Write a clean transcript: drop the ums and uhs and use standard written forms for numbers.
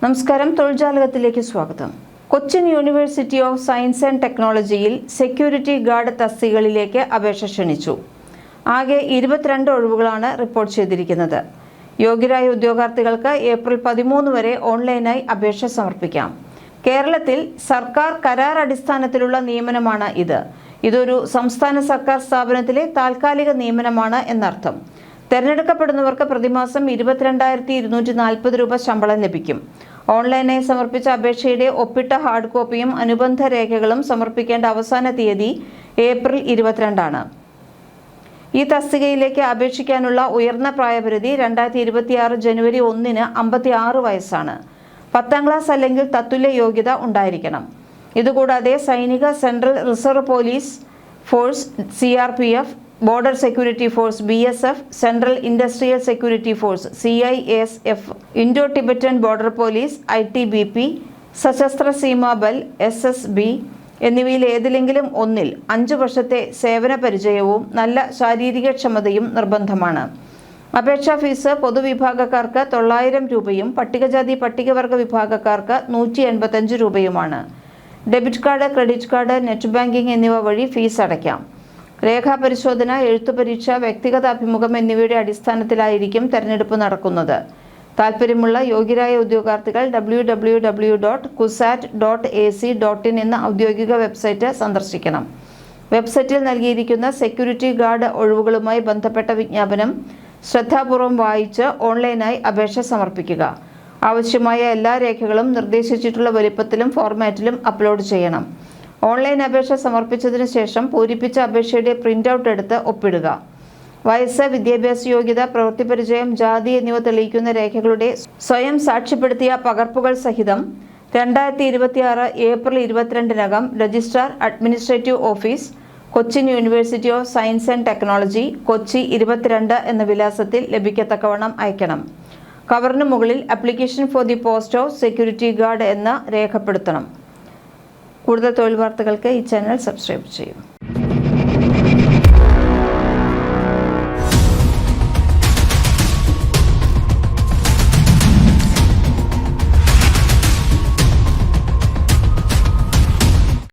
നമസ്കാരം, തൊഴിൽജാലകത്തിലേക്ക് സ്വാഗതം. Cochin university of science and ടെക്നോളജിയിൽ സെക്യൂരിറ്റി ഗാർഡ് തസ്തികകളിലേക്ക് അപേക്ഷ ക്ഷണിച്ചു. ആകെ 22 ഒഴിവുകളാണ് റിപ്പോർട്ട് ചെയ്തിരിക്കുന്നത്. യോഗ്യരായ ഉദ്യോഗാർത്ഥികൾക്ക് ഏപ്രിൽ 13 വരെ ഓൺലൈനായി അപേക്ഷ സമർപ്പിക്കാം. കേരളത്തിൽ സർക്കാർ കരാർ അടിസ്ഥാനത്തിലുള്ള നിയമനമാണ് ഇത്. ഇതൊരു സംസ്ഥാന സർക്കാർ സ്ഥാപനത്തിലെ താൽക്കാലിക നിയമനമാണ് എന്നർത്ഥം. തെരഞ്ഞെടുക്കപ്പെടുന്നവർക്ക് പ്രതിമാസം 22,240 രൂപ ശമ്പളം ലഭിക്കും. ഓൺലൈനായി സമർപ്പിച്ച അപേക്ഷയുടെ ഒപ്പിട്ട ഹാർഡ് കോപ്പിയും അനുബന്ധ രേഖകളും സമർപ്പിക്കേണ്ട അവസാന തീയതി ഏപ്രിൽ 22 ആണ്. ഈ തസ്തികയിലേക്ക് അപേക്ഷിക്കാനുള്ള ഉയർന്ന പ്രായപരിധി 2026 ജനുവരി 1 56 വയസ്സാണ്. 10ാം ക്ലാസ് അല്ലെങ്കിൽ തത്തുല്യ യോഗ്യത ഉണ്ടായിരിക്കണം. ഇതുകൂടാതെ സൈനിക, central reserve police force CRPF, border security force BSF, central industrial security force CISF, Indo Tibetan border police ITBP, സശസ്ത്ര സീമാ ബൽ SSB എന്നിവയിൽ ഏതിലെങ്കിലും ഒന്നിൽ 5 വർഷത്തെ സേവന പരിചയവും നല്ല ശാരീരികക്ഷമതയും നിർബന്ധമാണ്. അപേക്ഷാ ഫീസ് പൊതുവിഭാഗക്കാർക്ക് 900 രൂപയും പട്ടികജാതി പട്ടികവർഗ വിഭാഗക്കാർക്ക് 185 രൂപയുമാണ്. Debit card, credit card, net banking എന്നിവ വഴി ഫീസ് അടയ്ക്കാം. രേഖാപരിശോധന, എഴുത്തുപരീക്ഷ, വ്യക്തിഗത അഭിമുഖം എന്നിവയുടെ അടിസ്ഥാനത്തിലായിരിക്കും തെരഞ്ഞെടുപ്പ് നടക്കുന്നത്. താൽപ്പര്യമുള്ള യോഗ്യരായ ഉദ്യോഗാർത്ഥികൾ www.kusat.ac.in എന്ന ഔദ്യോഗിക വെബ്സൈറ്റ് സന്ദർശിക്കണം. വെബ്സൈറ്റിൽ നൽകിയിരിക്കുന്ന സെക്യൂരിറ്റി ഗാർഡ് ഒഴിവുകളുമായി ബന്ധപ്പെട്ട വിജ്ഞാപനം ശ്രദ്ധാപൂർവം വായിച്ച് ഓൺലൈനായി അപേക്ഷ സമർപ്പിക്കുക. ആവശ്യമായ എല്ലാ രേഖകളും നിർദ്ദേശിച്ചിട്ടുള്ള വലിപ്പത്തിലും ഫോർമാറ്റിലും അപ്ലോഡ് ചെയ്യണം. ഓൺലൈൻ അപേക്ഷ സമർപ്പിച്ചതിന് ശേഷം പൂരിപ്പിച്ച അപേക്ഷയുടെ പ്രിന്റ് ഔട്ട് എടുത്ത് ഒപ്പിടുക. വയസ്സ്, വിദ്യാഭ്യാസ യോഗ്യത, പ്രവൃത്തി പരിചയം, ജാതി എന്നിവ തെളിയിക്കുന്ന രേഖകളുടെ സ്വയം സാക്ഷ്യപ്പെടുത്തിയ പകർപ്പുകൾ സഹിതം 2026 April 22 registrar, administrative office, Cochin university of science and technology, Kochi 22 എന്ന വിലാസത്തിൽ ലഭിക്കത്തക്കവണ്ണം അയക്കണം. കവറിന് മുകളിൽ application for the post of security guard എന്ന് രേഖപ്പെടുത്തണം. കൂടുതൽ തൊഴിൽ വാർത്തകൾക്ക് ഈ ചാനൽ സബ്സ്ക്രൈബ് ചെയ്യും.